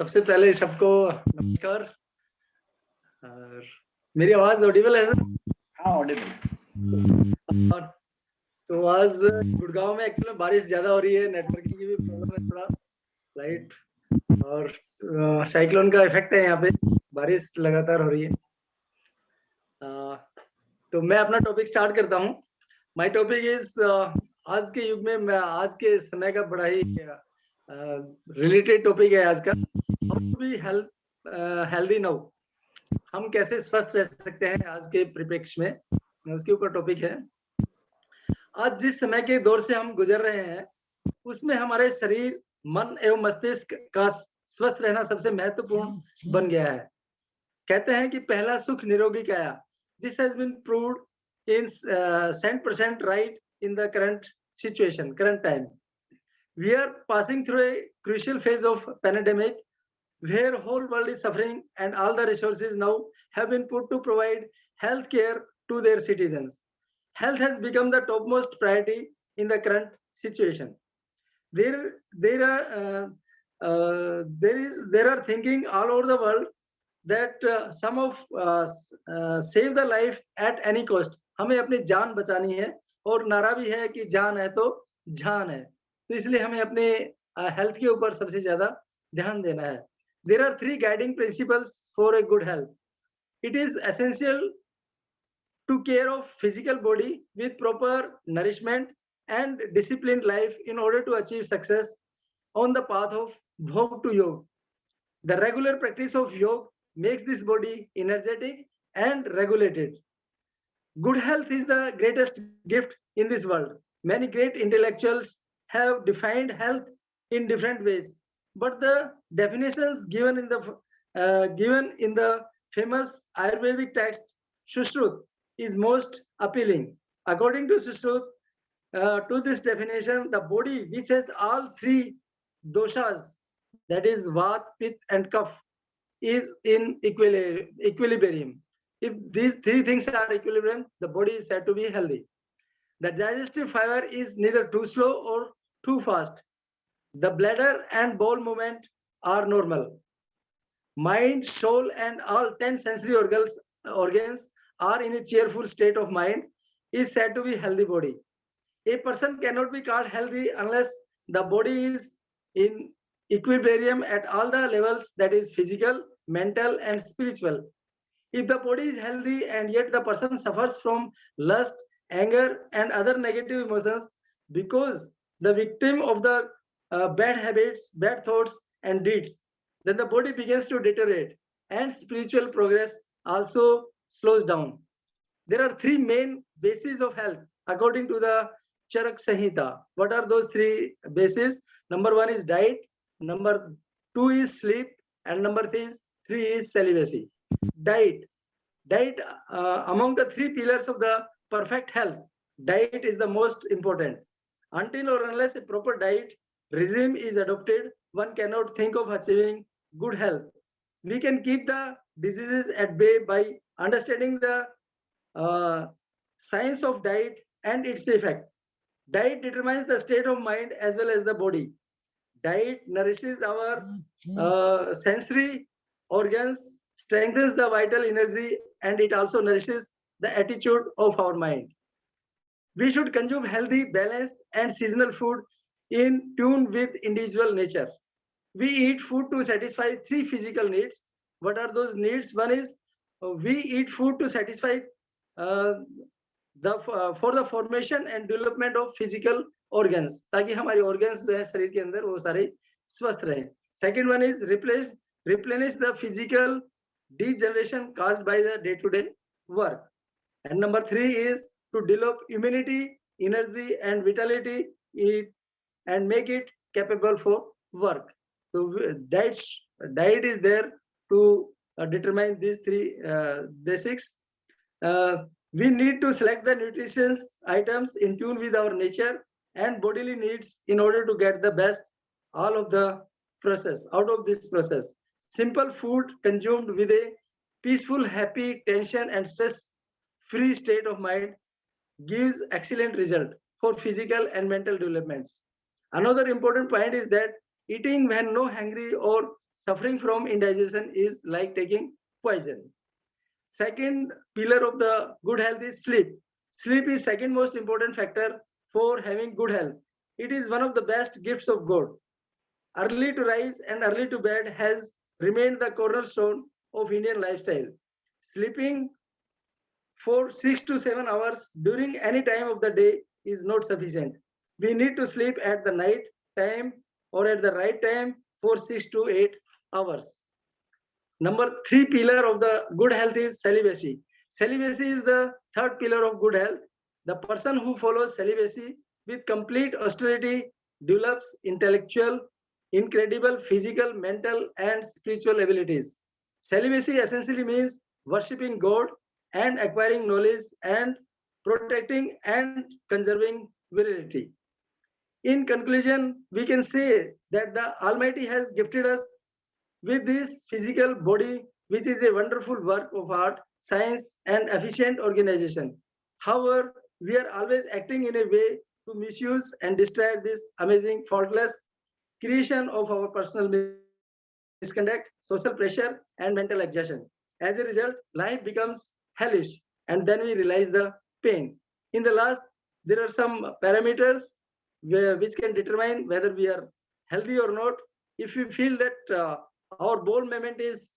सबसे पहले सबको नमस्कार। और मेरी आवाज ऑडिबल है सर? हाँ, ऑडिबल। तो आज गुड़गांव में एक्चुअली बारिश ज्यादा हो रही है, नेटवर्किंग की भी प्रॉब्लम है थोड़ा, लाइट और साइक्लोन का इफेक्ट है, यहाँ पे बारिश लगातार हो रही है। तो मैं अपना टॉपिक स्टार्ट करता हूँ। माय टॉपिक इज आज के युग में, आज के समय का बड़ा ही रिलेटेड टॉपिक है आज का, how to be healthy now. हम कैसे स्वस्थ रह सकते हैं आज के परिप्रेक्ष्य में, उसके ऊपर टॉपिक है। आज जिस समय के दौर से हम गुजर रहे हैं उसमें हमारे शरीर, मन एवं मस्तिष्क का स्वस्थ रहना सबसे महत्वपूर्ण बन गया है। कहते हैं कि पहला सुख निरोगी काया। This has been proved in 100% right in the current situation, current time. We are passing through a crucial phase of pandemic where whole world is suffering and all the resources now have been put to provide health care to their citizens. Health has become the topmost priority in the current situation. There are thinking all over the world that some of save the life at any cost. हमें अपनी जान बचानी है और नारा भी है कि जान है तो जान है, तो इसलिए हमें अपने हेल्थ के ऊपर सबसे ज्यादा ध्यान देना है। There are three guiding principles for a good health. It is essential to care of physical body with proper nourishment and disciplined life in order to achieve success on the path of Bhog to Yog. The regular practice of Yog makes this body energetic and regulated. Good health is the greatest gift in this world. Many great intellectuals have defined health in different ways, but the definitions given in the famous Ayurvedic text Sushrut is most appealing. According to Sushrut, to this definition, the body which has all three doshas, that is Vat, Pitta, and Kapha, is in equilibrium. If these three things are equilibrium, the body is said to be healthy. The digestive fiber is neither too slow or too fast. The bladder and bowel movement are normal. Mind, soul, and all 10 sensory organs are in a cheerful state of mind, is said to be healthy body. A person cannot be called healthy unless the body is in equilibrium at all the levels, that is physical, mental, and spiritual. If the body is healthy and yet the person suffers from lust, anger, and other negative emotions because the victim of the bad habits, bad thoughts, and deeds, then the body begins to deteriorate and spiritual progress also slows down. There are three main bases of health according to the Charak Samhita. What are those three bases? Number one is diet, number two is sleep, and number three is celibacy. Diet. Among the three pillars of the perfect health, diet is the most important. Until or unless a proper diet regime is adopted, one cannot think of achieving good health. We can keep the diseases at bay by understanding the science of diet and its effect. Diet determines the state of mind as well as the body. Diet nourishes our sensory organs, strengthens the vital energy, and it also nourishes the attitude of our mind. We should consume healthy, balanced, and seasonal food in tune with individual nature. We eat food to satisfy three physical needs. What are those needs? One is we eat food to satisfy for the formation and development of physical organs, ताकि हमारी organs जो है शरीर के अंदर वो सारे स्वस्थ रहें. Second one is replenish the physical degeneration caused by the day-to-day work. And number three is to develop immunity, energy, and vitality and make it capable for work. So diet is there to determine these three basics. We need to select the nutritious items in tune with our nature and bodily needs in order to get the best out of this process. Simple food consumed with a peaceful, happy, tension, and stress-free state of mind gives excellent result for physical and mental developments. Another important point is that Eating when no hungry or suffering from indigestion is like taking poison. Second pillar of the good health is sleep. Sleep is second most important factor for having good health. It is one of the best gifts of God. Early to rise and early to bed has remained the cornerstone of Indian lifestyle. Sleeping for 6 to 7 hours during any time of the day is not sufficient. We need to sleep at the night time or at the right time for 6 to 8 hours. Number 3 pillar of the good health is celibacy. Celibacy is the third pillar of good health. The person who follows celibacy with complete austerity develops intellectual, incredible physical, mental, and spiritual abilities. Celibacy essentially means worshipping God and acquiring knowledge and protecting and conserving virility. In conclusion, we can say that the Almighty has gifted us with this physical body, which is a wonderful work of art, science, and efficient organization. However, we are always acting in a way to misuse and distract this amazing, faultless creation of our personal misconduct, social pressure, and mental exhaustion. As a result, life becomes hellish, and then we realize the pain. In the last, there are some parameters which can determine whether we are healthy or not. If we feel that our bowel movement is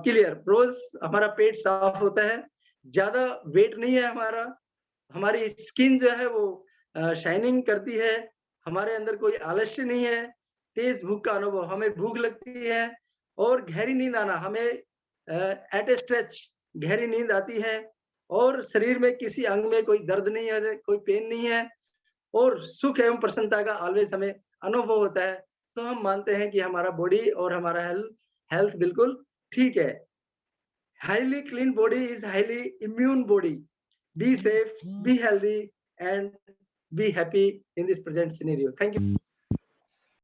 clear, रोज हमारा पेट साफ होता है, ज्यादा wait नहीं है हमारा, हमारी skin जो है वो शाइनिंग करती है, हमारे अंदर कोई आलस्य नहीं है, तेज भूख का अनुभव, हमें भूख लगती है और गहरी नींद आना, हमें एट ए स्ट्रेच गहरी नींद आती है और शरीर में किसी अंग में कोई दर्द नहीं है, कोई पेन नहीं है और सुख एवं प्रसन्नता का ऑलवेज हमें अनुभव होता है, तो हम मानते हैं कि हमारा बॉडी और हमारा हेल्थ बिल्कुल ठीक है. Highly clean body is highly immune body. Be safe, be healthy, and be happy in this present scenario. Thank you.